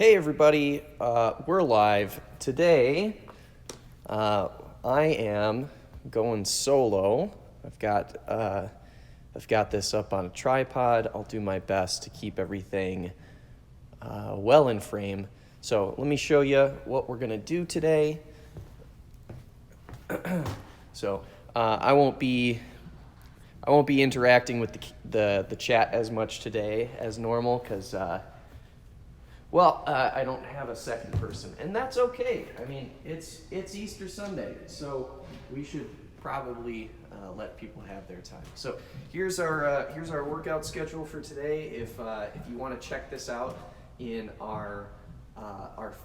Hey everybody, we're live. Today, I am going solo. I've got this up on a tripod. I'll do my best to keep everything well in frame. So let me show you what we're gonna do today. So I won't be interacting with the chat as much today as normal because. I don't have a second person, and that's okay. I mean, it's Easter Sunday, so we should probably let people have their time. So here's our workout schedule for today. If you want to check this out in our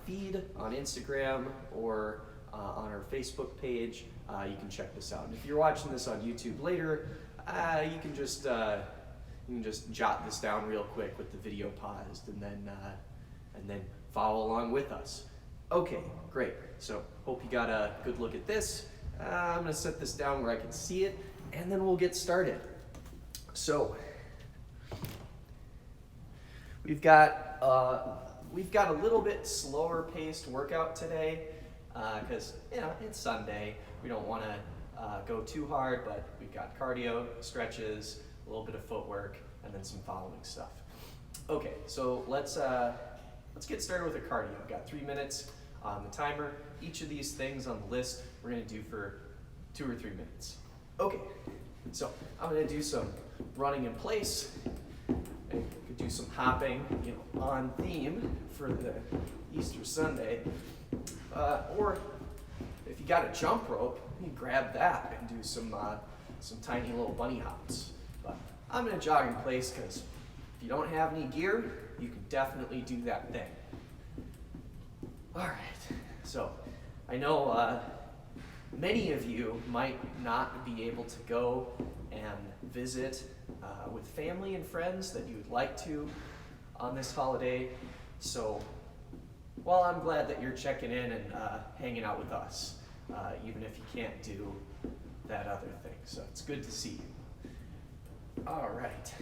feed on Instagram or on our Facebook page, you can check this out. And if you're watching this on YouTube later, you can just jot this down real quick with the video paused, and then follow along with us. Okay, great. So hope you got a good look at this. I'm gonna set this down where I can see it, and then we'll get started. So we've got a little bit slower paced workout today because it's Sunday. We don't want to go too hard, but we've got cardio, stretches, a little bit of footwork, and then some following stuff. Okay, so let's get started with a cardio. I've got 3 minutes on the timer. Each of these things on the list we're going to do for 2 or 3 minutes. Okay, so I'm going to do some running in place. And could do some hopping, on theme for the Easter Sunday. Or if you got a jump rope, you can grab that and do some tiny little bunny hops. But I'm going to jog in place because if you don't have any gear, you can definitely do that thing. All right, so I know many of you might not be able to go and visit with family and friends that you would like to on this holiday. So, well, I'm glad that you're checking in and hanging out with us, even if you can't do that other thing. So it's good to see you. All right.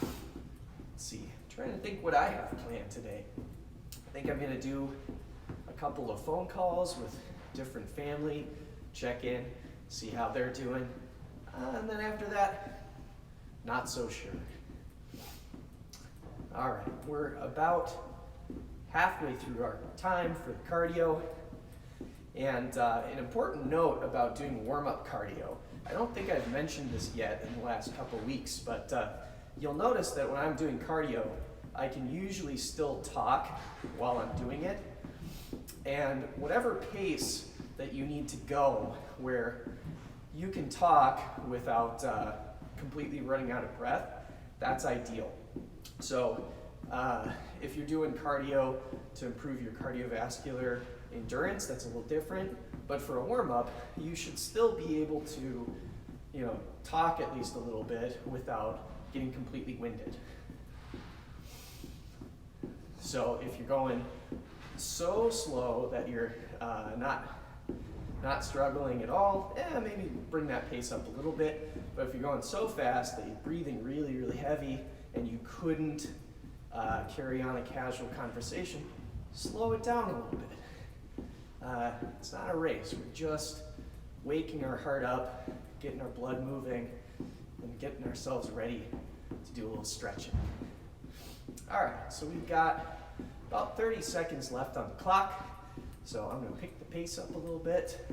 Let's see, I'm trying to think what I have planned today. I think I'm gonna do a couple of phone calls with different family, check in, see how they're doing, and then after that, not so sure. All right, we're about halfway through our time for the cardio, and an important note about doing warm-up cardio. I don't think I've mentioned this yet in the last couple weeks, but you'll notice that when I'm doing cardio, I can usually still talk while I'm doing it. And whatever pace that you need to go where you can talk without completely running out of breath, that's ideal. So if you're doing cardio to improve your cardiovascular endurance, that's a little different. But for a warm-up, you should still be able to, talk at least a little bit without getting completely winded. So if you're going so slow that you're not struggling at all, maybe bring that pace up a little bit. But if you're going so fast that you're breathing really, really heavy and you couldn't carry on a casual conversation, slow it down a little bit. It's not a race. We're just waking our heart up, getting our blood moving, and getting ourselves ready to do a little stretching. All right, so we've got about 30 seconds left on the clock. So I'm gonna pick the pace up a little bit.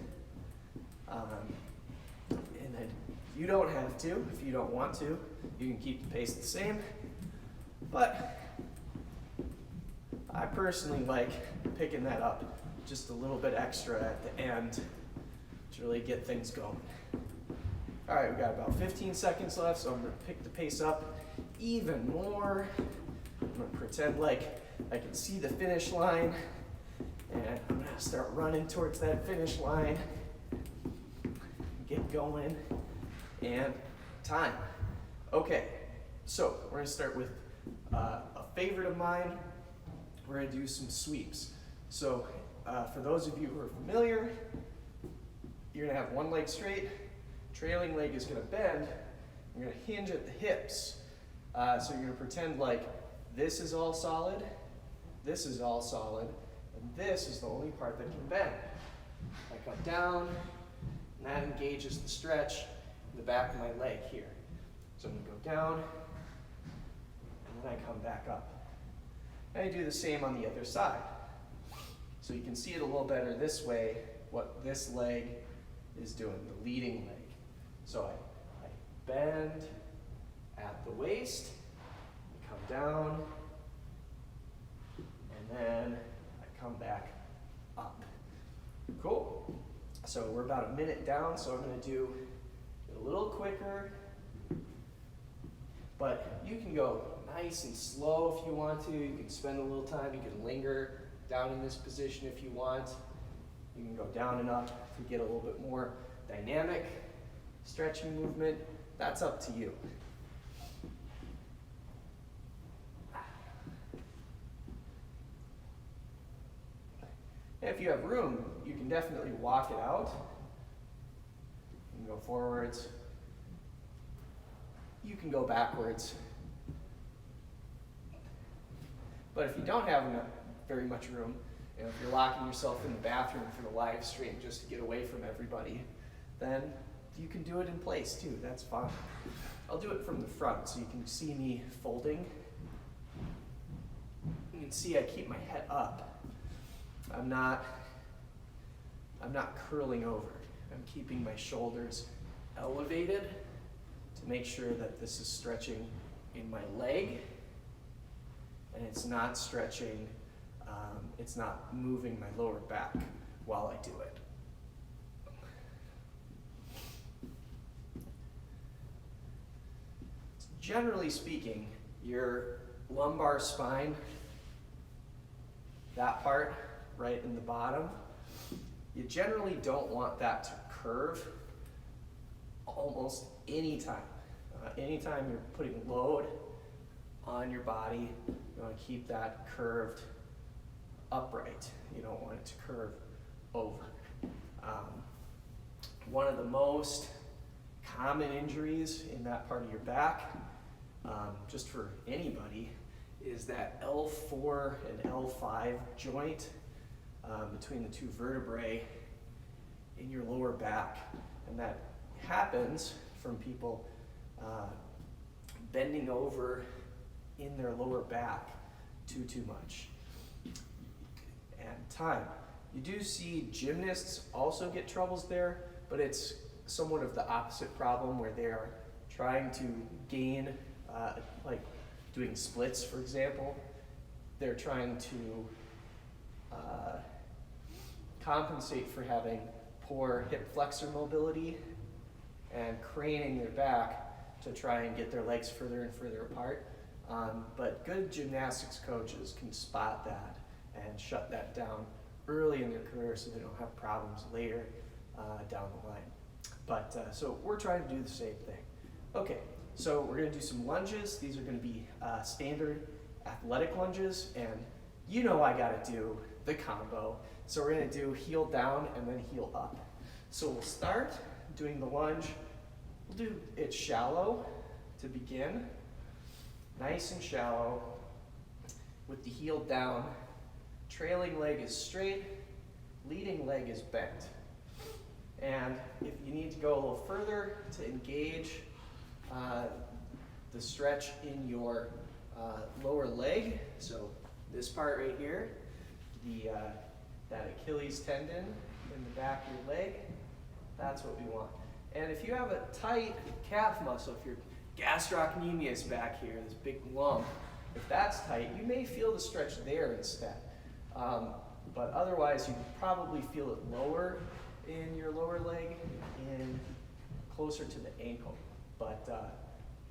And then you don't have to, if you don't want to, you can keep the pace the same. But I personally like picking that up just a little bit extra at the end to really get things going. All right, we've got about 15 seconds left, so I'm gonna pick the pace up even more. I'm gonna pretend like I can see the finish line, and I'm gonna start running towards that finish line. Get going, and time. Okay, so we're gonna start with a favorite of mine. We're gonna do some sweeps. So for those of you who are familiar, you're gonna have one leg straight, trailing leg is gonna bend, you're gonna hinge at the hips. So you're gonna pretend like this is all solid, This is all solid, and this is the only part that can bend. I come down, and that engages the stretch in the back of my leg here. So I'm going to go down, and then I come back up. And I do the same on the other side. So you can see it a little better this way, what this leg is doing, the leading leg. So I bend at the waist, I come down, and then I come back up. Cool. So we're about a minute down, so I'm going to do it a little quicker. But you can go nice and slow if you want to. You can spend a little time. You can linger down in this position if you want. You can go down and up to get a little bit more dynamic stretching movement. That's up to you. If you have room, you can definitely walk it out. You can go forwards. You can go backwards. But if you don't have very much room, and if you're locking yourself in the bathroom for the live stream just to get away from everybody, then you can do it in place too. That's fine. I'll do it from the front so you can see me folding. You can see I keep my head up. I'm not curling over. I'm keeping my shoulders elevated to make sure that this is stretching in my leg and it's not stretching, it's not moving my lower back while I do it. Generally speaking, your lumbar spine, that part right in the bottom, you generally don't want that to curve almost any time. Anytime you're putting load on your body, you want to keep that curved upright. You don't want it to curve over. One of the most common injuries in that part of your back, just for anybody, is that L4 and L5 joint between the two vertebrae in your lower back. And that happens from people bending over in their lower back too much. And time. You do see gymnasts also get troubles there, but it's somewhat of the opposite problem where they are trying to gain, like doing splits, for example. They're trying to compensate for having poor hip flexor mobility and craning their back to try and get their legs further and further apart. But good gymnastics coaches can spot that and shut that down early in their career so they don't have problems later down the line. But so we're trying to do the same thing. Okay, so we're going to do some lunges. These are going to be standard athletic lunges, and you know I got to do the combo. So we're going to do heel down and then heel up. So we'll start doing the lunge. We'll do it shallow to begin, nice and shallow, with the heel down. Trailing leg is straight, leading leg is bent. And if you need to go a little further to engage the stretch in your lower leg, so this part right here, that Achilles tendon in the back of your leg, that's what we want. And if you have a tight calf muscle, if your gastrocnemius is back here, this big lump, if that's tight, you may feel the stretch there instead. But otherwise, you probably feel it lower in your lower leg and closer to the ankle. But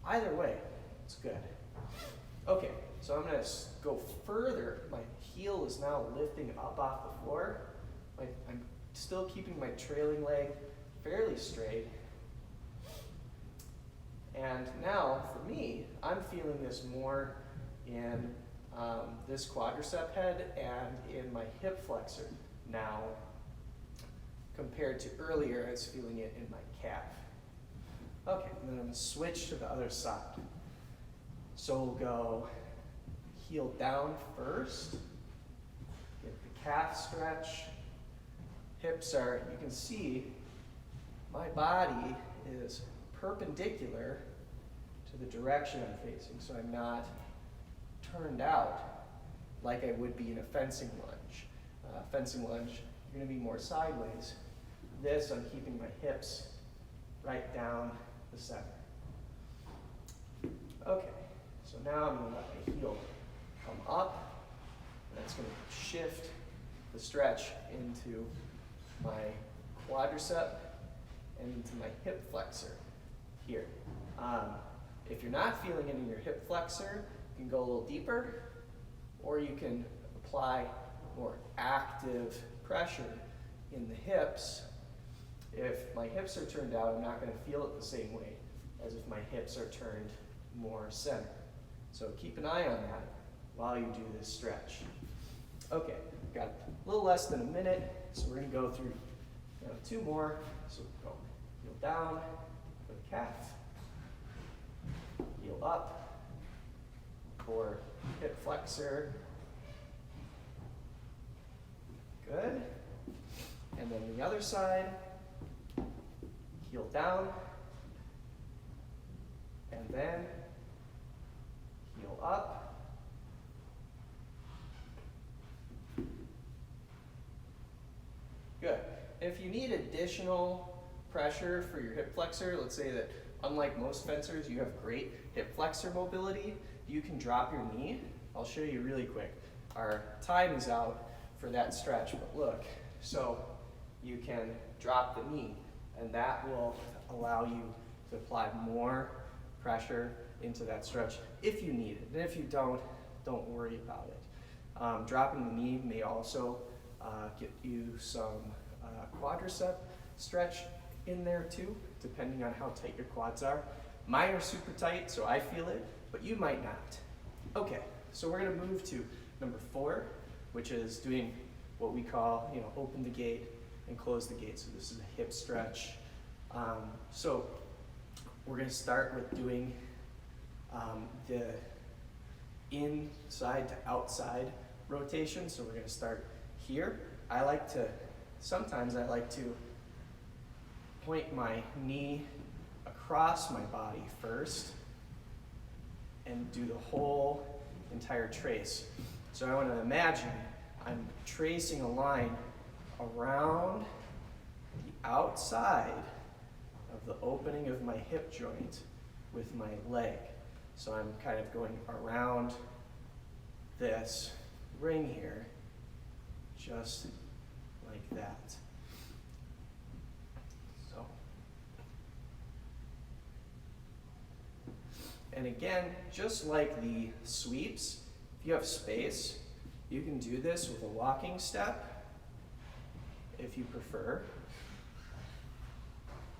either way, it's good. Okay, so I'm going to go further. My heel is now lifting up off the floor. I'm still keeping my trailing leg fairly straight. And now, for me, I'm feeling this more in this quadricep head and in my hip flexor now, compared to earlier I was feeling it in my calf. Okay, and then I'm going to switch to the other side. So we'll go heel down first, calf stretch. Hips are, you can see my body is perpendicular to the direction I'm facing, so I'm not turned out like I would be in a fencing lunge. Fencing lunge, you're going to be more sideways. This, I'm keeping my hips right down the center. Okay, so now I'm going to let my heel come up, and that's going to shift the stretch into my quadricep and into my hip flexor here. If you're not feeling it in your hip flexor, you can go a little deeper, or you can apply more active pressure in the hips. If my hips are turned out, I'm not going to feel it the same way as if my hips are turned more center. So keep an eye on that while you do this stretch. Okay, got a little less than a minute, so we're going to go through two more. So go heel down for the calf, heel up for hip flexor. Good. And then the other side, heel down, and then heel up. Good. If you need additional pressure for your hip flexor, let's say that unlike most fencers, you have great hip flexor mobility, you can drop your knee. I'll show you really quick. Our time is out for that stretch, but look, so you can drop the knee, and that will allow you to apply more pressure into that stretch if you need it. And if you don't worry about it. Dropping the knee may also get you some quadricep stretch in there too, depending on how tight your quads are. Mine are super tight, so I feel it, but you might not. Okay, so we're gonna move to number 4, which is doing what we call, open the gate and close the gate. So this is a hip stretch. So we're gonna start with doing the inside to outside rotation. So we're gonna start here. Sometimes I like to point my knee across my body first and do the whole entire trace. So I want to imagine I'm tracing a line around the outside of the opening of my hip joint with my leg. So I'm kind of going around this ring here, just like that. So, and again, just like the sweeps, if you have space, you can do this with a walking step, if you prefer,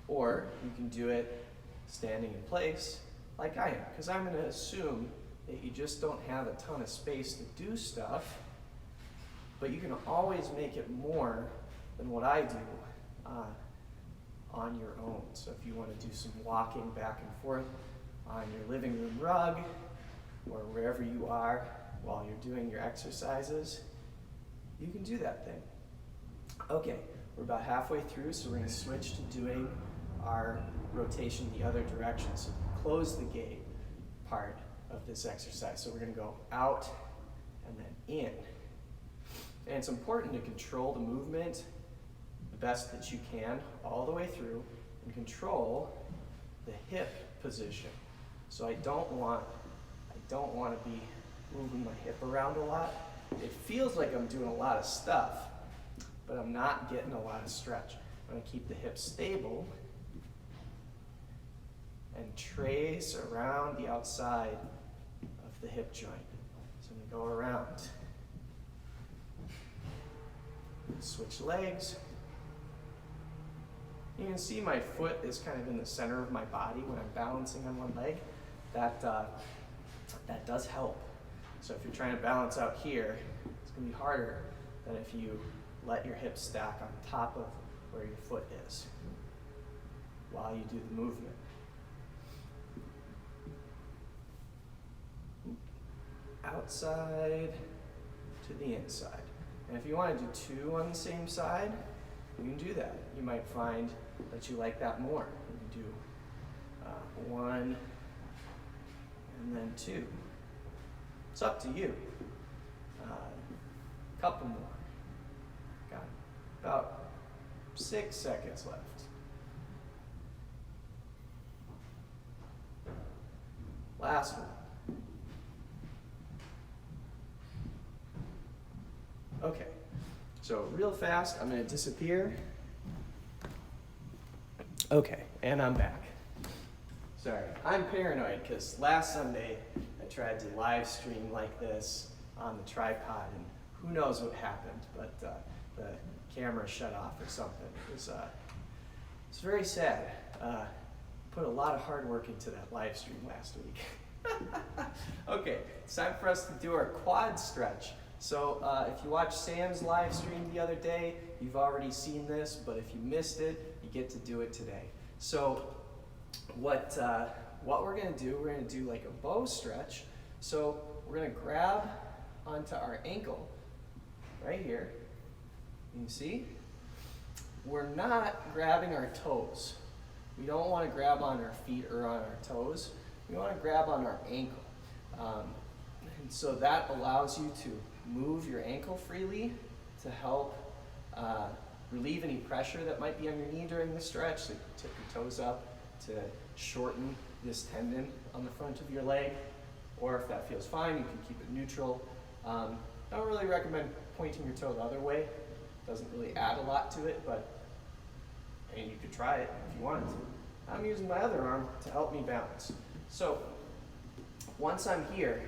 or you can do it standing in place, like I am, because I'm going to assume that you just don't have a ton of space to do stuff, but you can always make it more than what I do on your own. So if you want to do some walking back and forth on your living room rug, or wherever you are while you're doing your exercises, you can do that thing. Okay, we're about halfway through, so we're going to switch to doing our rotation the other direction. So close the gate part of this exercise. So we're going to go out and then in. And it's important to control the movement the best that you can all the way through and control the hip position. So I don't want to be moving my hip around a lot. It feels like I'm doing a lot of stuff, but I'm not getting a lot of stretch. I'm going to keep the hips stable and trace around the outside of the hip joint. So I'm going to go around. Switch legs. You can see my foot is kind of in the center of my body when I'm balancing on one leg. That does help. So if you're trying to balance out here, it's going to be harder than if you let your hips stack on top of where your foot is while you do the movement. Outside to the inside. And if you want to do 2 on the same side, you can do that. You might find that you like that more. You can do 1 and then 2. It's up to you. Couple more. Got about 6 seconds left. Last one. Okay, so real fast, I'm gonna disappear. Okay, and I'm back. Sorry, I'm paranoid because last Sunday I tried to live stream like this on the tripod and who knows what happened, but the camera shut off or something. It's very sad. Put a lot of hard work into that live stream last week. Okay, it's time for us to do our quad stretch. So if you watched Sam's live stream the other day, you've already seen this, but if you missed it, you get to do it today. So what we're gonna do, we're gonna do like a bow stretch. So we're gonna grab onto our ankle right here. You see? We're not grabbing our toes. We don't want to grab on our feet or on our toes. We want to grab on our ankle. And so that allows you to move your ankle freely to help relieve any pressure that might be on your knee during the stretch. So you can tip your toes up to shorten this tendon on the front of your leg. Or if that feels fine, you can keep it neutral. I don't really recommend pointing your toe the other way. It doesn't really add a lot to it, but and you could try it if you wanted to. I'm using my other arm to help me balance. So once I'm here,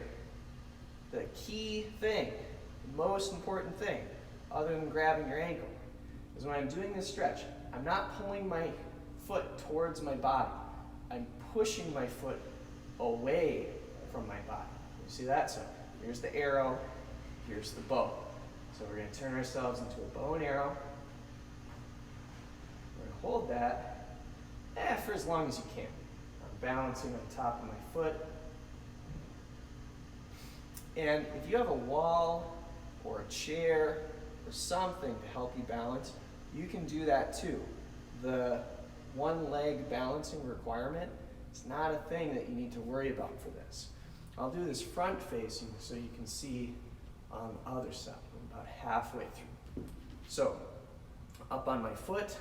the key thing, the most important thing, other than grabbing your ankle, is when I'm doing this stretch, I'm not pulling my foot towards my body. I'm pushing my foot away from my body. You see that? So here's the arrow, here's the bow. So we're going to turn ourselves into a bow and arrow. We're going to hold that for as long as you can. I'm balancing on top of my foot. And if you have a wall or a chair or something to help you balance, you can do that too. The one leg balancing requirement is not a thing that you need to worry about for this. I'll do this front facing so you can see on the other side. I'm about halfway through. So, up on my foot,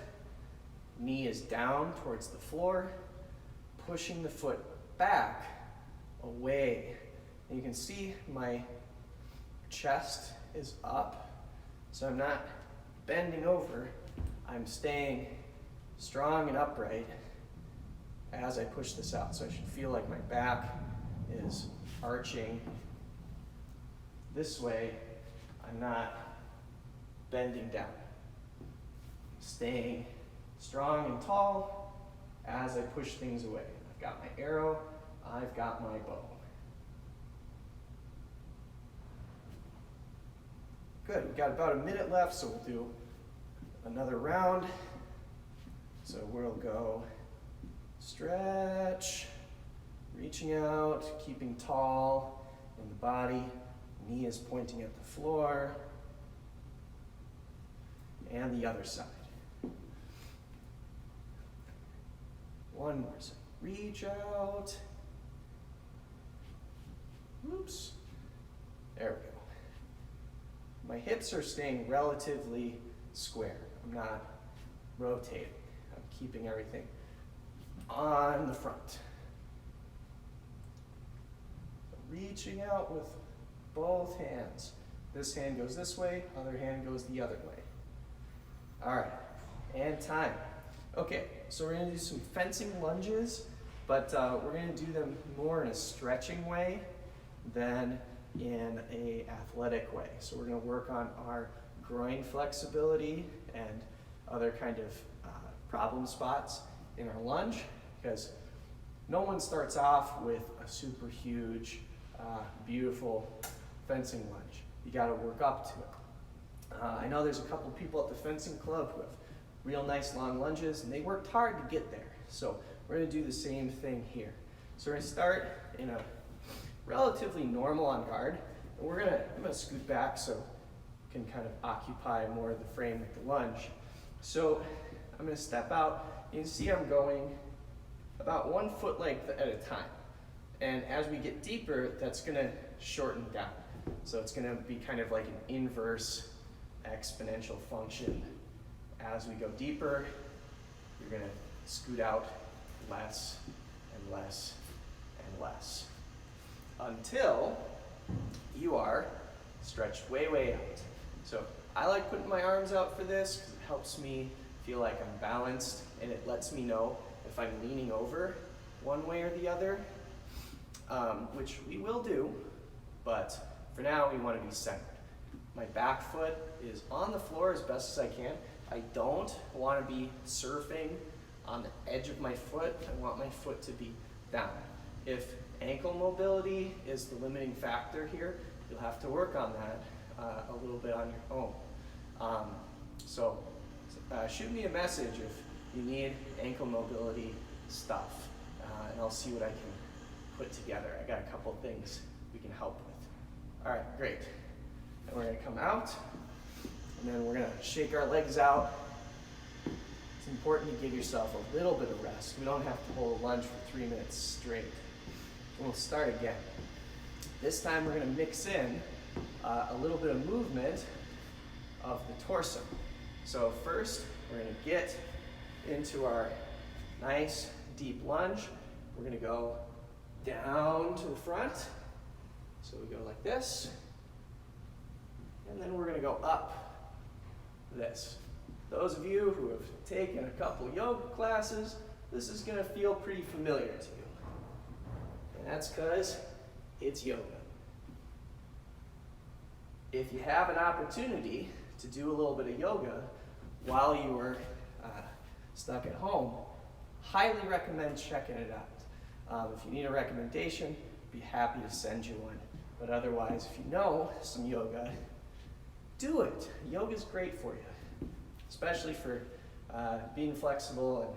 knee is down towards the floor, pushing the foot back, away. And you can see my chest is up, so I'm not bending over. I'm staying strong and upright as I push this out. So I should feel like my back is arching this way. I'm not bending down. Staying strong and tall as I push things away. I've got my arrow, I've got my bow. Good, we've got about a minute left, so we'll do another round. So we'll go stretch, reaching out, keeping tall in the body, knee is pointing at the floor, and the other side. One more, so reach out. Oops, there we go. My hips are staying relatively square. I'm not rotating. I'm keeping everything on the front. Reaching out with both hands. This hand goes this way, other hand goes the other way. All right, and time. Okay, so we're gonna do some fencing lunges, but we're gonna do them more in a stretching way than in a athletic way. So we're gonna work on our groin flexibility and other kind of problem spots in our lunge, because no one starts off with a super huge, beautiful fencing lunge. You gotta work up to it. I know there's a couple people at the fencing club who have real nice long lunges, and they worked hard to get there. So we're gonna do the same thing here. So we're gonna start in a relatively normal on guard, and I'm gonna scoot back so you can kind of occupy more of the frame with the lunge. So I'm going to step out. You can see I'm going about 1 foot length at a time. And as we get deeper, that's going to shorten down. So it's going to be kind of like an inverse exponential function. As we go deeper, you're going to scoot out less and less and less until you are stretched way, way out. So I like putting my arms out for this because it helps me feel like I'm balanced, and it lets me know if I'm leaning over one way or the other, which we will do, but for now we want to be centered. My back foot is on the floor as best as I can. I don't want to be surfing on the edge of my foot. I want my foot to be down. If ankle mobility is the limiting factor here, you'll have to work on that a little bit on your own. So shoot me a message if you need ankle mobility stuff, and I'll see what I can put together. I got a couple of things we can help with. All right, great. And we're gonna come out, and then we're gonna shake our legs out. It's important to give yourself a little bit of rest. We don't have to hold a lunge for 3 minutes straight. And we'll start again. This time we're gonna mix in a little bit of movement of the torso. So first, we're gonna get into our nice deep lunge. We're gonna go down to the front. So we go like this. And then we're gonna go up this. Those of you who have taken a couple yoga classes, this is gonna feel pretty familiar to you. And that's because it's yoga. If you have an opportunity to do a little bit of yoga while you were stuck at home, highly recommend checking it out. If you need a recommendation, be happy to send you one. But otherwise, if you know some yoga, do it. Yoga's great for you, especially for being flexible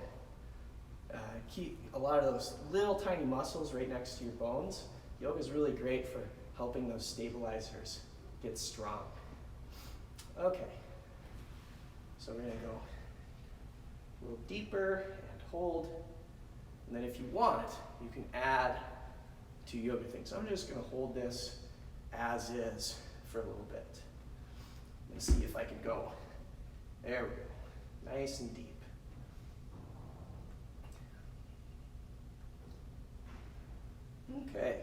and keep a lot of those little tiny muscles right next to your bones. Yoga's really great for helping those stabilizers get strong. Okay, so we're gonna go a little deeper and hold. And then if you want, you can add to yoga things. I'm just gonna hold this as is for a little bit. Let's see if I can go. There we go, nice and deep. Okay.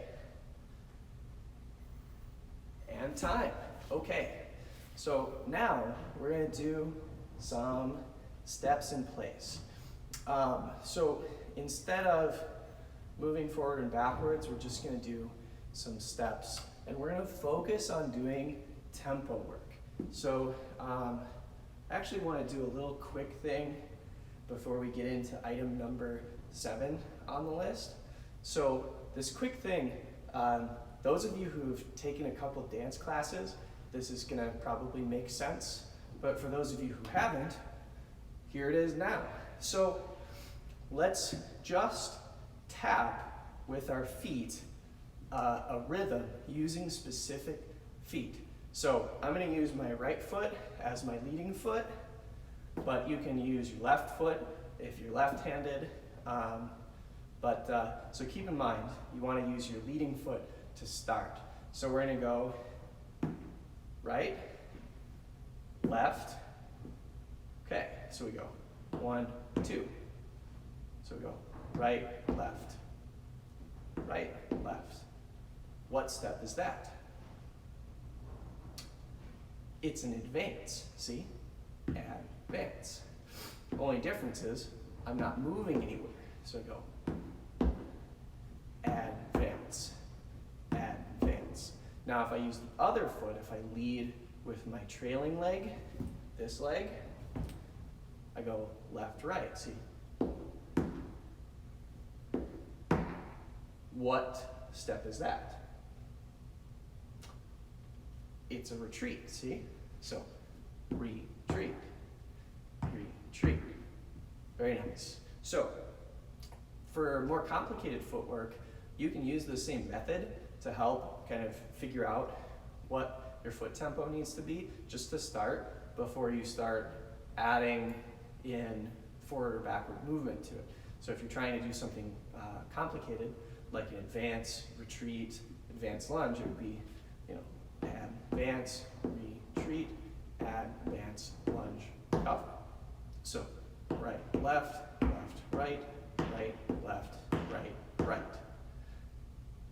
And time. Okay. So now we're going to do some steps in place. So instead of moving forward and backwards, we're just going to do some steps. And we're going to focus on doing tempo work. So I actually want to do a little quick thing before we get into item number 7 on the list. So this quick thing, those of you who've taken a couple dance classes, this is gonna probably make sense. But for those of you who haven't, here it is now. So let's just tap with our feet a rhythm using specific feet. So I'm gonna use my right foot as my leading foot, but you can use your left foot if you're left-handed. So keep in mind, you want to use your leading foot to start. So we're going to go right, left. Okay, so we go 1, 2. So we go right, left, right, left. What step is that? It's an advance, see? Advance. Only difference is I'm not moving anywhere. So I go advance, advance. Now if I use the other foot, if I lead with my trailing leg, this leg, I go left, right, see? What step is that? It's a retreat, see? So retreat, retreat. Very nice. So for more complicated footwork, you can use the same method to help kind of figure out what your foot tempo needs to be just to start before you start adding in forward or backward movement to it. So if you're trying to do something complicated, like an advance, retreat, advance lunge, it would be, add, advance, retreat, add, advance, lunge, cover. So right, left, right, right, left, right, right.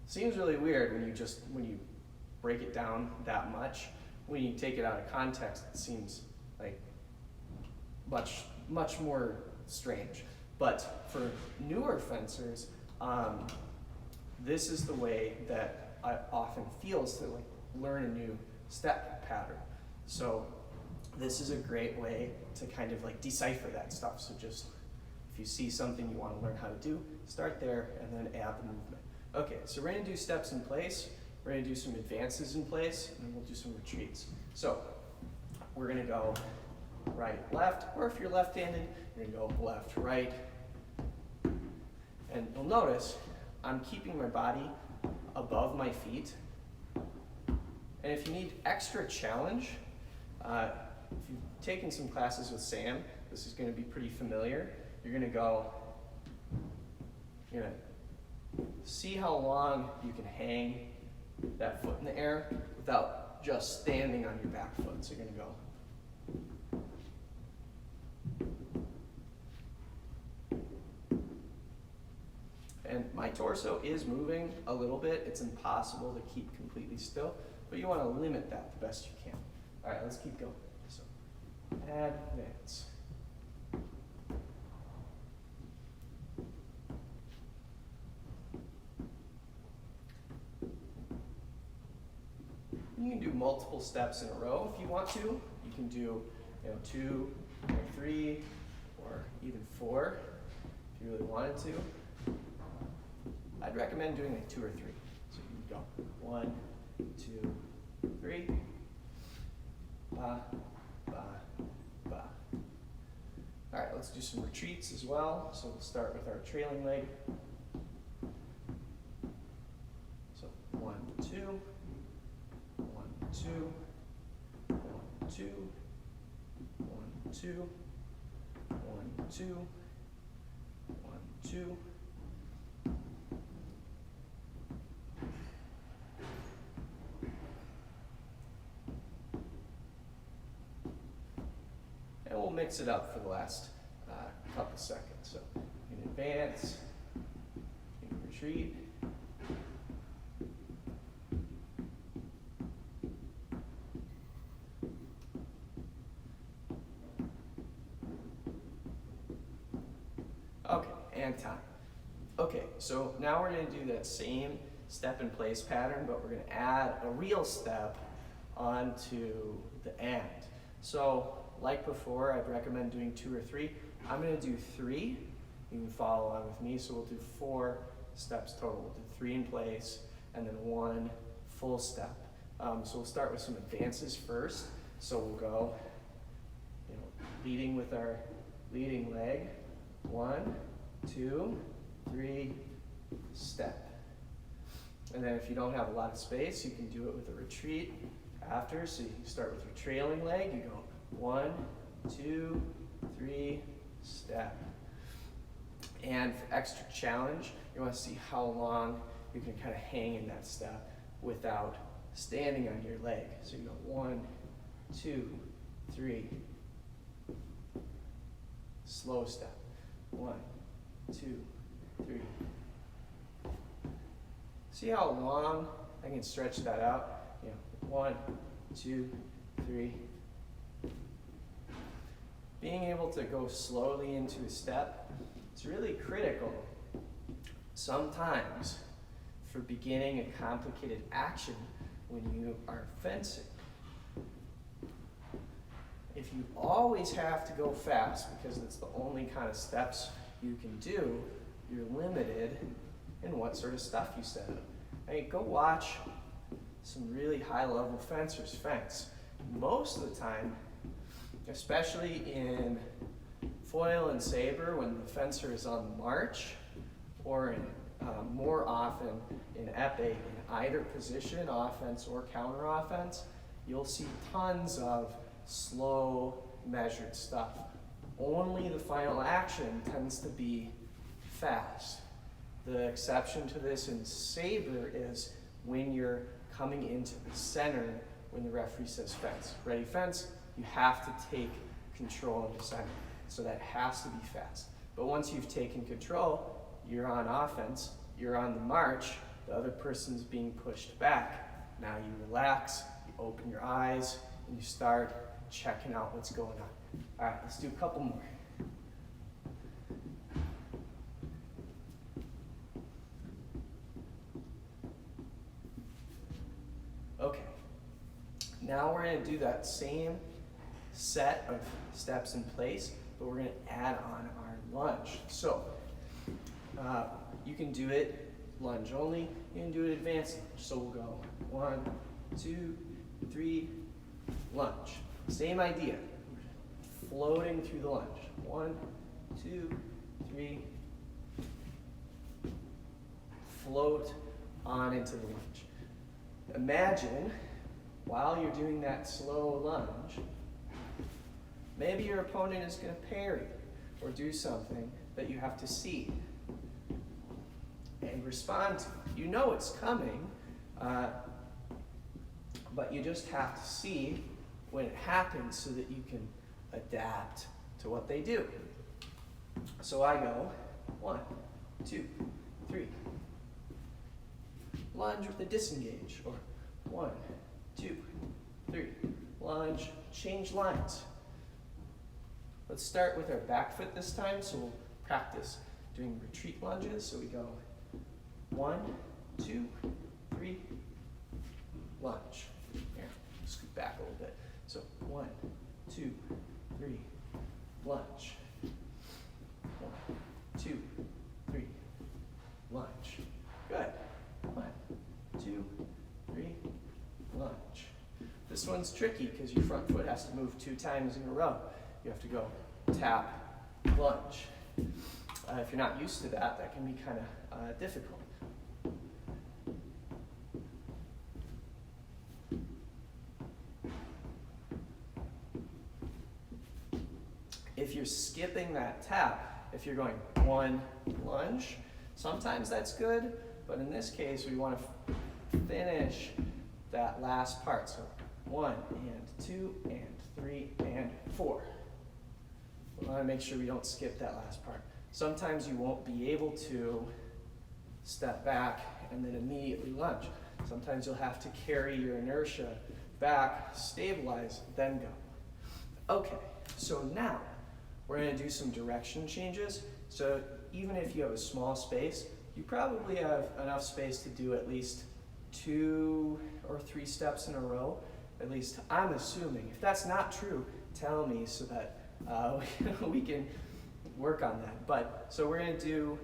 Seems really weird when you break it down that much. When you take it out of context, it seems like much more strange. But for newer fencers, this is the way that it often feels to learn a new step pattern. So this is a great way to kind of decipher that stuff. So just if you see something you want to learn how to do, start there and then add the movement. Okay, so we're going to do steps in place. We're going to do some advances in place, and then we'll do some retreats. So we're going to go right, left, or if you're left-handed, you're going to go left, right. And you'll notice I'm keeping my body above my feet. And if you need extra challenge, if you've taken some classes with Sam, this is going to be pretty familiar. You're going to see how long you can hang that foot in the air without just standing on your back foot. So you're going to go. And my torso is moving a little bit. It's impossible to keep completely still, but you want to limit that the best you can. All right, let's keep going. So, advance. You can do multiple steps in a row if you want to. You can do 2 or 3 or even 4 if you really wanted to. I'd recommend doing 2 or 3. So you can go 1, 2, 3. Ba, ba, ba. All right, let's do some retreats as well. So we'll start with our trailing leg. So 1, 2. 1, 2, 1, 2, 1, 2, 1, 2, 1, 2. And we'll mix it up for the last couple seconds. So you can advance, you can retreat. Okay, and time. Okay, so now we're going to do that same step in place pattern, but we're going to add a real step onto the end. So like before, I'd recommend doing 2 or 3. I'm going to do 3. You can follow along with me. So we'll do 4 steps total. We'll do 3 in place and then 1 full step. So we'll start with some advances first. So we'll go, leading with our leading leg. 1, 2, 3, step. And then if you don't have a lot of space, you can do it with a retreat after. So you can start with your trailing leg. You go 1, 2, 3, step. And for extra challenge, you want to see how long you can kind of hang in that step without standing on your leg. So you go 1, 2, 3, slow step. 1, 2, 3. See how long I can stretch that out? 1, 2, 3. Being able to go slowly into a step is really critical sometimes for beginning a complicated action when you are fencing. If you always have to go fast because it's the only kind of steps you can do, you're limited in what sort of stuff you set up. Go watch some really high-level fencers fence. Most of the time, especially in foil and saber, when the fencer is on the march, or more often in epee, in either position, offense or counter offense, you'll see tons of slow, measured stuff. Only the final action tends to be fast. The exception to this in saber is when you're coming into the center when the referee says fence. Ready, fence, you have to take control of the center. So that has to be fast. But once you've taken control, you're on offense, you're on the march, the other person's being pushed back. Now you relax, you open your eyes, and you start checking out what's going on. All right, let's do a couple more. Okay, now we're going to do that same set of steps in place, but we're going to add on our lunge. So you can do it lunge only, you can do it advanced lunge. So we'll go 1, 2, 3, lunge. Same idea, floating through the lunge. 1, 2, 3, float on into the lunge. Imagine while you're doing that slow lunge, maybe your opponent is going to parry or do something that you have to see and respond to. You know it's coming, but you just have to see when it happens so that you can adapt to what they do. So I go 1, 2, 3. Lunge with a disengage, or 1, 2, 3. Lunge, change lines. Let's start with our back foot this time, so we'll practice doing retreat lunges. So we go 1, 2, 3, lunge. Here, scoot back a little bit. So 1, 2, 3, lunge. 1, 2, 3, lunge. Good. 1, 2, 3, lunge. This one's tricky because your front foot has to move 2 times in a row. You have to go tap, lunge. If you're not used to that, that can be kind of difficult. If you're skipping that tap, if you're going 1, lunge, sometimes that's good, but in this case, we want to finish that last part. So 1 and 2 and 3 and 4. We want to make sure we don't skip that last part. Sometimes you won't be able to step back and then immediately lunge. Sometimes you'll have to carry your inertia back, stabilize, then go. Okay, so now we're going to do some direction changes. So even if you have a small space, you probably have enough space to do at least 2 or 3 steps in a row. At least I'm assuming. If that's not true, tell me so that we can work on that. But so we're going to do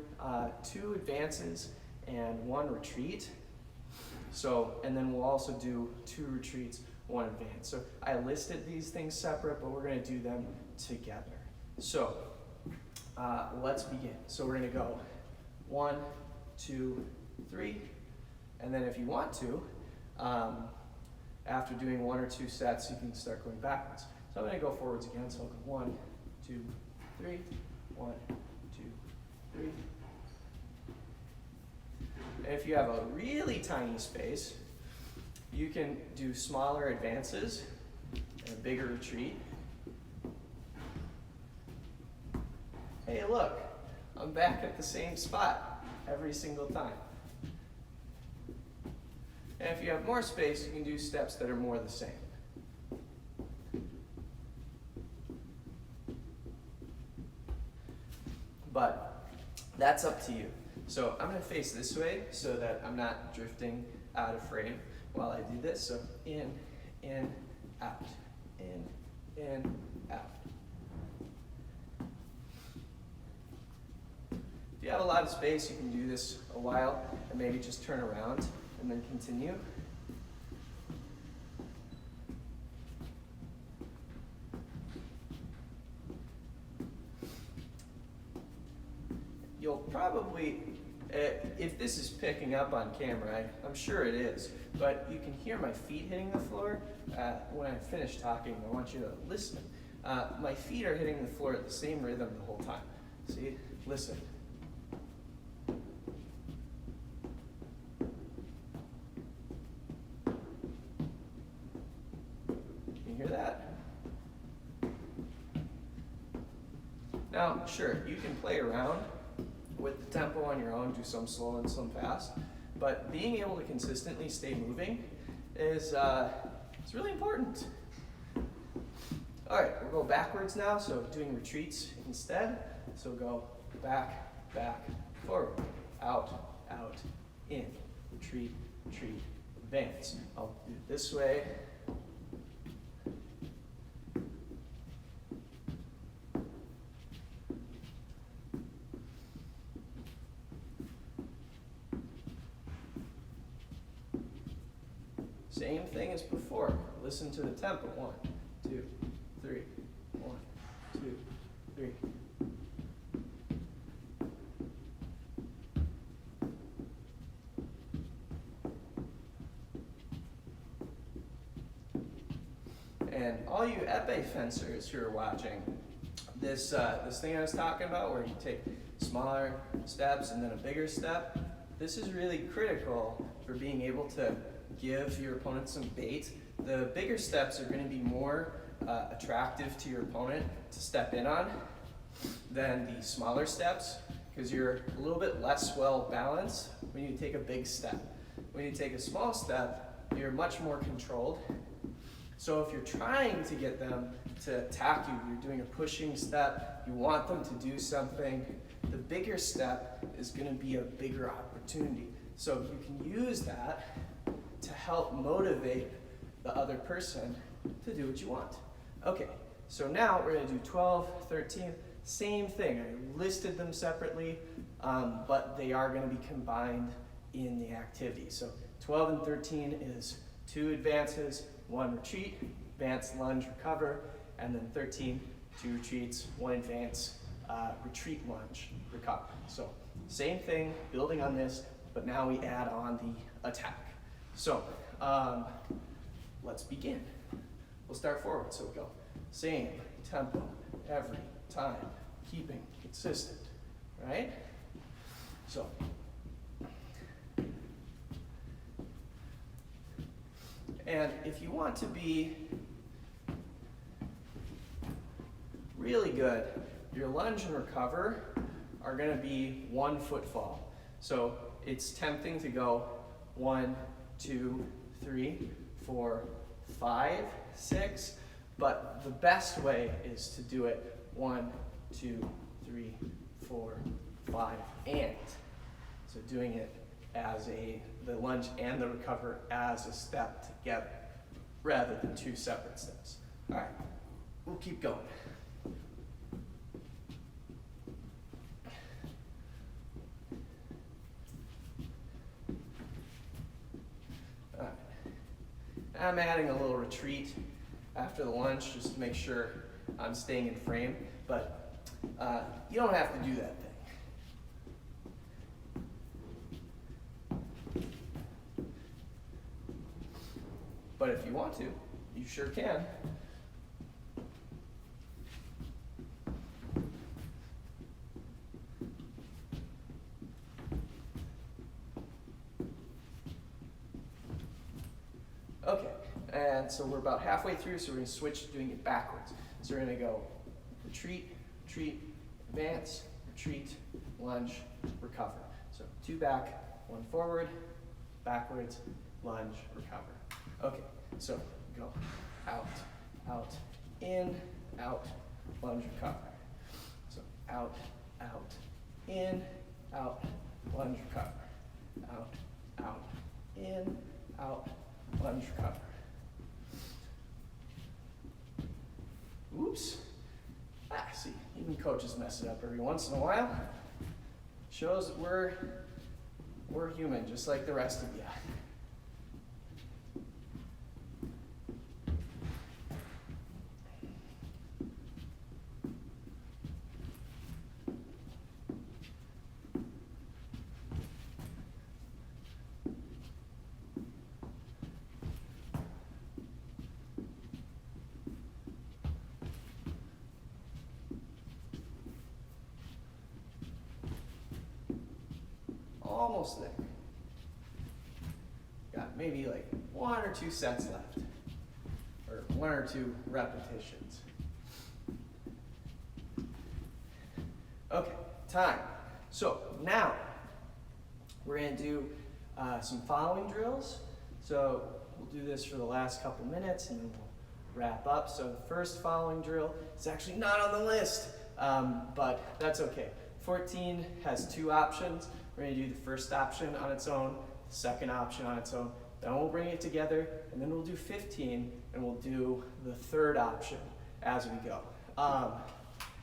2 advances and 1 retreat. So, and then we'll also do 2 retreats, 1 advance. So I listed these things separate, but we're going to do them together. So let's begin. So we're going to go 1, 2, 3, and then if you want to, after doing 1 or 2 sets, you can start going backwards. So I'm going to go forwards again. So I'll go 1, 2, 3, 1, 2, 3. And if you have a really tiny space, you can do smaller advances and a bigger retreat. Hey, look, I'm back at the same spot every single time. And if you have more space, you can do steps that are more the same. But that's up to you. So I'm going to face this way so that I'm not drifting out of frame while I do this. So in, out, in, out. If you have a lot of space, you can do this a while and maybe just turn around and then continue. You'll probably If this is picking up on camera, I'm sure it is, but you can hear my feet hitting the floor. When I finish talking, I want you to listen. My feet are hitting the floor at the same rhythm the whole time. See? Listen. Can you hear that? Now, sure, you can play around with the tempo on your own, do some slow and some fast, but being able to consistently stay moving is really important. All right, we'll go backwards now, so doing retreats instead. So go back, back, forward, out, out, in, retreat, retreat, advance. I'll do it this way. Same thing as before. Listen to the tempo. 1, 2, 3. 1, 2, 3. And all you épée fencers who are watching, this thing I was talking about where you take smaller steps and then a bigger step, this is really critical for being able to give your opponent some bait. The bigger steps are going to be more attractive to your opponent to step in on than the smaller steps, because you're a little bit less well balanced when you take a big step. When you take a small step, you're much more controlled. So if you're trying to get them to attack you, you're doing a pushing step, you want them to do something, the bigger step is going to be a bigger opportunity. So you can use that to help motivate the other person to do what you want. Okay, so now we're going to do 12, 13, same thing. I listed them separately, but they are going to be combined in the activity. So 12 and 13 is 2 advances, 1 retreat, advance, lunge, recover, and then 13, 2 retreats, 1 advance, retreat, lunge, recover. So same thing, building on this, but now we add on the attack. So let's begin. We'll start forward, so we go same tempo every time, keeping consistent, right? So and if you want to be really good, your lunge and recover are going to be 1 footfall. So it's tempting to go 1, 2, 3, 4, 5, 6, but the best way is to do it 1, 2, 3, 4, 5, and. So doing it as the lunge and the recover as a step together, rather than 2 separate steps. All right, we'll keep going. All right. I'm adding a little retreat after the lunge just to make sure I'm staying in frame, but you don't have to do that thing. But if you want to, you sure can. Okay, and so we're about halfway through, so we're going to switch to doing it backwards. So we're going to go retreat, retreat, advance, retreat, lunge, recover. So 2 back, 1 forward, backwards, lunge, recover. Okay, so go out, out, in, out, lunge, recover. So out, out, in, out, lunge, recover. Out, out, in, out, lunge, recover. Oops. See, even coaches mess it up every once in a while. Shows that we're human, just like the rest of you. almost there. Got maybe like 1 or 2 sets left, or 1 or 2 repetitions. Okay, time. So now we're going to do some following drills. So we'll do this for the last couple minutes and then we'll wrap up. So the first following drill is actually not on the list, but that's okay. 14 has 2 options. We're going to do the first option on its own, the second option on its own. Then we'll bring it together, and then we'll do 15, and we'll do the third option as we go. An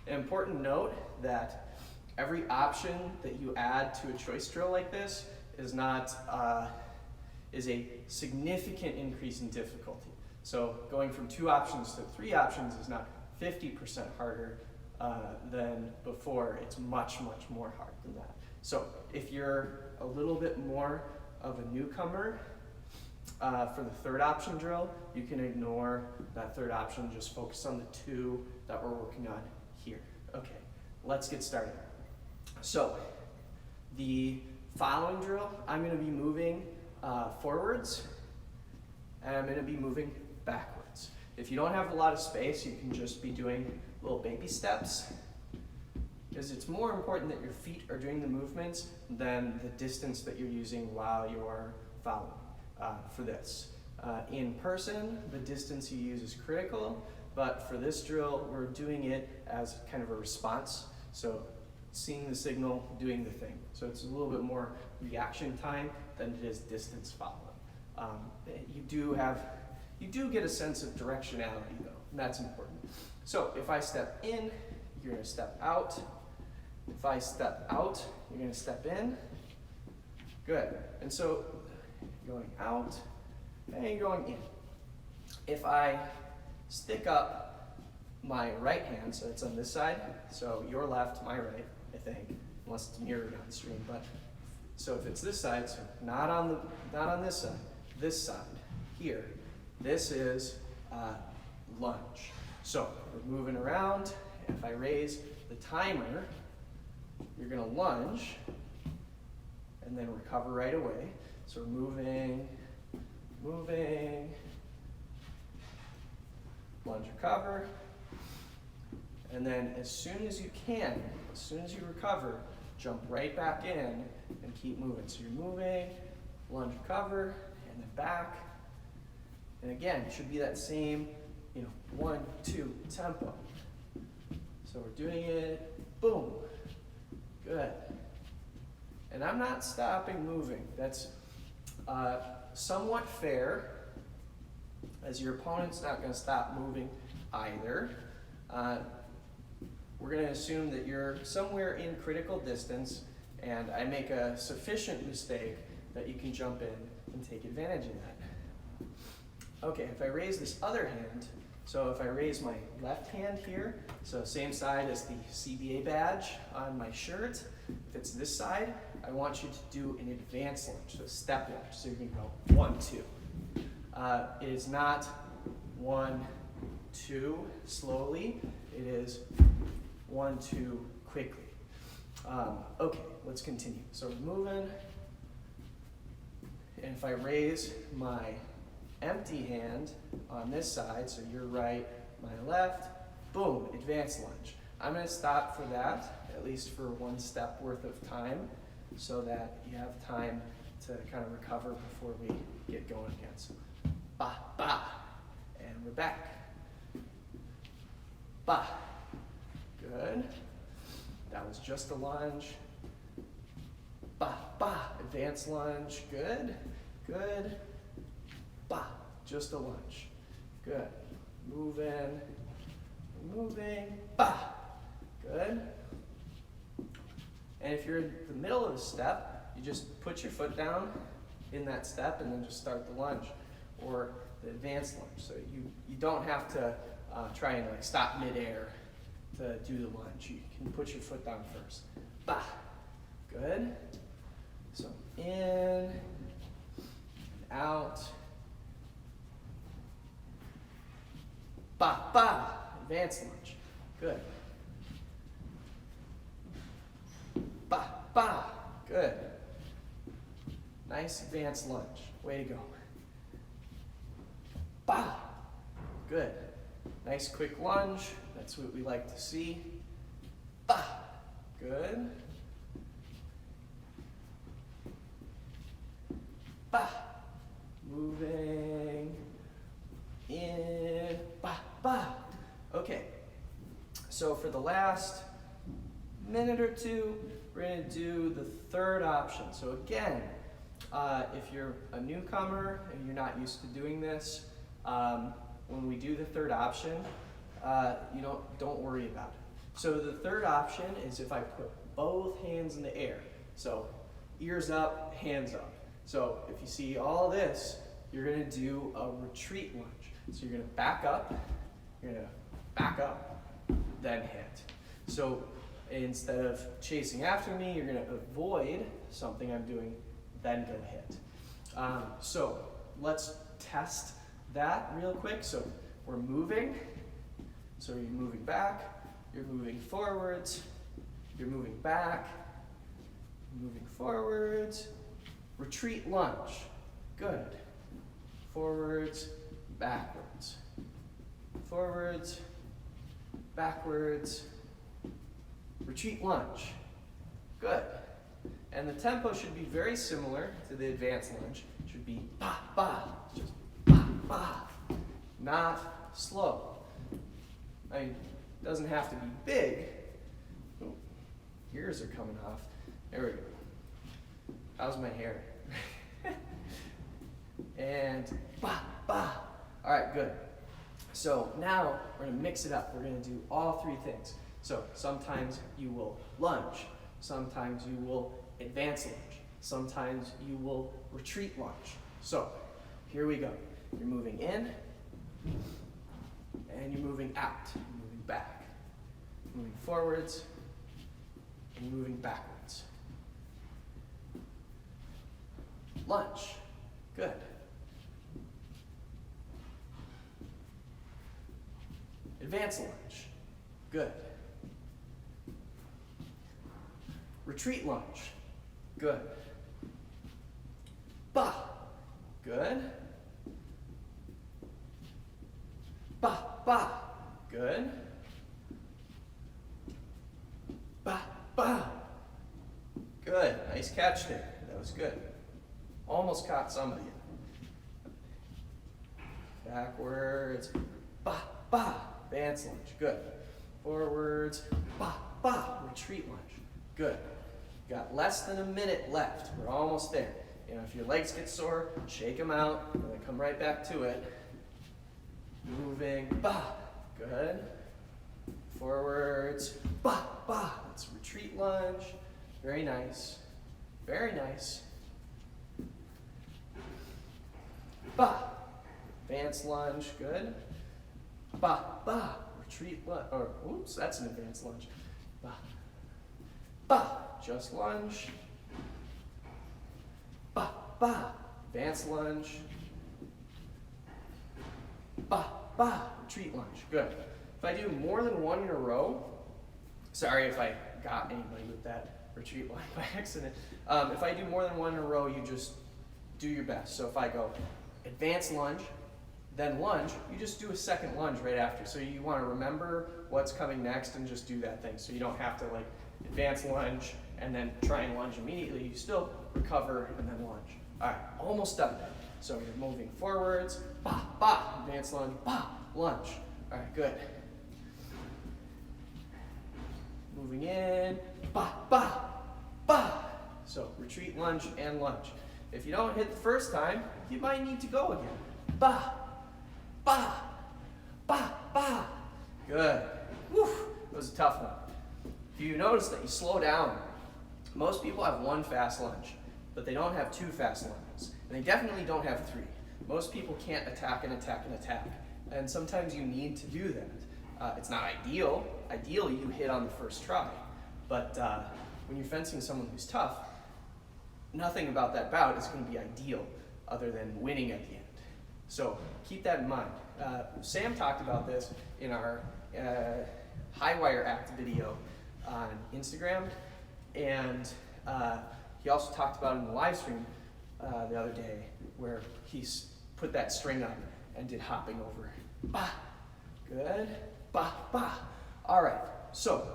important note that every option that you add to a choice drill like this is a significant increase in difficulty. So going from 2 options to 3 options is not 50% harder than before. It's much, much more hard than that. So if you're a little bit more of a newcomer for the third option drill, you can ignore that third option, just focus on the 2 that we're working on here. Okay, let's get started. So the following drill, I'm going to be moving forwards, and I'm going to be moving backwards. If you don't have a lot of space, you can just be doing little baby steps, because it's more important that your feet are doing the movements than the distance that you're using while you're following for this. In person, the distance you use is critical, but for this drill, we're doing it as kind of a response. So seeing the signal, doing the thing. So it's a little bit more reaction time than it is distance following. You do get a sense of directionality though, and that's important. So if I step in, you're gonna step out. If I step out, you're gonna step in. Good. And so going out and going in. If I stick up my right hand, so it's on this side, so your left, my right, I think, unless it's mirrored on the screen, but so if it's this side, so not on this side, here, this is lunge. So we're moving around, and if I raise the timer, you're gonna lunge, and then recover right away. So we're moving, lunge, recover, and then as soon as you can, as soon as you recover, jump right back in and keep moving. So you're moving, lunge, recover, and then back. And again, it should be that same, 1, 2 tempo. So we're doing it, boom, good. And I'm not stopping moving. That's somewhat fair, as your opponent's not going to stop moving either. We're going to assume that you're somewhere in critical distance, and I make a sufficient mistake that you can jump in and take advantage of that. Okay, if I raise this other hand, so if I raise my left hand here, so same side as the CBA badge on my shirt, if it's this side, I want you to do an advanced lunge, so step lunge. So you're going to go 1, 2. It is not 1, 2 slowly. It is 1, 2 quickly. Okay, let's continue. So we're moving, and if I raise my empty hand on this side, so your right, my left, boom, advanced lunge. I'm going to stop for that, at least for 1 step worth of time, so that you have time to kind of recover before we get going again. So, ba, ba, and we're back. Ba, good. That was just a lunge. Ba, ba, advanced lunge, good, good. Ba, just a lunge, good. Moving, ba, good. And if you're in the middle of a step, you just put your foot down in that step and then just start the lunge or the advanced lunge. So you don't have to try and stop midair to do the lunge. You can put your foot down first. Ba, good. So in and out. Ba, ba, advanced lunge. Good. Ba, ba, good. Nice advanced lunge. Way to go. Bah. Good. Nice quick lunge. That's what we like to see. Bah. Good. Bah. Moving in. Bah. Bah. Okay. So for the last minute or two, we're going to do the third option. So again, if you're a newcomer and you're not used to doing this, when we do the third option, you don't worry about it. So the third option is if I put both hands in the air. So ears up, hands up. So if you see all this, you're going to do a retreat lunge. So you're going to back up, then hit. So instead of chasing after me, you're going to avoid something I'm doing, then go hit. So let's test that real quick. So we're moving. So you're moving back, you're moving forwards, you're moving back, moving forwards, retreat lunge. Good. Forwards, backwards. Forwards, backwards, retreat lunge. Good. And the tempo should be very similar to the advanced lunge. It should be ba, ba, just ba, ba, not slow. I mean, it doesn't have to be big. Ooh, ears are coming off. There we go. How's my hair? And ba, ba. All right, good. So now we're going to mix it up. We're going to do all three things. So sometimes you will lunge. Sometimes you will advance lunge. Sometimes you will retreat lunge. So here we go. You're moving in, and you're moving out. You're moving back. Moving forwards, and moving backwards. Lunge. Good. Advance lunge. Good. Retreat lunge. Good. Ba. Good. Ba, ba. Good. Ba, ba. Good. Nice catch there. That was good. Almost caught somebody. Backwards. Ba, ba. Advance lunge. Good. Forwards. Ba, ba. Retreat lunge. Good. Got less than a minute left. We're almost there. You know, if your legs get sore, shake them out, and then come right back to it. Moving. Ba. Good. Forwards. Ba, ba. That's retreat lunge. Very nice. Very nice. Ba. Advance lunge. Good. Ba, ba. Retreat lunge. Or, oops, that's an advanced lunge. Ba. Ba. Just lunge. Ba, ba. Advance lunge. Ba, ba. Retreat lunge. Good. If I do more than one in a row, sorry if I got anybody with that retreat lunge by accident. If I do more than one in a row, you just do your best. So if I go advance lunge, then lunge, you just do a second lunge right after. So you want to remember what's coming next and just do that thing. So you don't have to like advance lunge and then try and lunge immediately. You still recover and then lunge. All right, almost done. So you're moving forwards, ba, ba, advance lunge, ba, lunge. All right, good. Moving in, ba, ba, ba. So retreat lunge and lunge. If you don't hit the first time, you might need to go again. Ba, ba, ba, ba. Good. Whew, that was a tough one. If you notice that you slow down, most people have one fast lunge, but they don't have two fast lunges. And they definitely don't have three. Most people can't attack and attack and attack. And sometimes you need to do that. It's not ideal. Ideally, you hit on the first try. But when you're fencing someone who's tough, nothing about that bout is going to be ideal other than winning at the end. So keep that in mind. Sam talked about this in our High Wire Act video on Instagram, and he also talked about it in the live stream. the other day where he put that string up and did hopping over. Ba. Good. Ba, ba. All right. So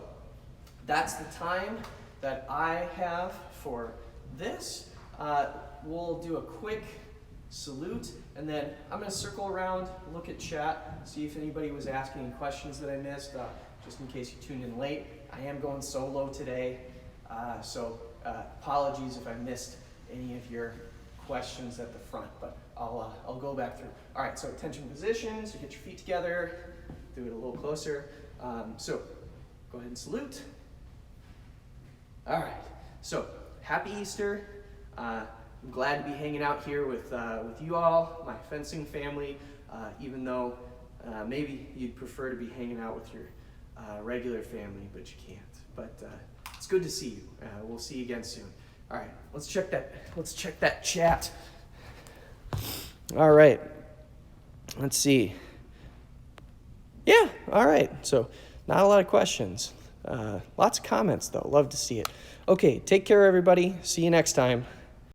that's the time that I have for this. We'll do a quick salute, and then I'm going to circle around, look at chat, see if anybody was asking any questions that I missed, just in case you tuned in late. I am going solo today, so apologies if I missed any of your questions at the front, but I'll go back through. All right, so attention position, so get your feet together, do it a little closer. So go ahead and salute. All right, so happy Easter. I'm glad to be hanging out here with you all, my fencing family, even though maybe you'd prefer to be hanging out with your regular family, but you can't. But it's good to see you. We'll see you again soon. All right, let's check that chat. All right, let's see. Yeah, all right, so not a lot of questions. Lots of comments, though. Love to see it. Okay, take care, everybody. See you next time.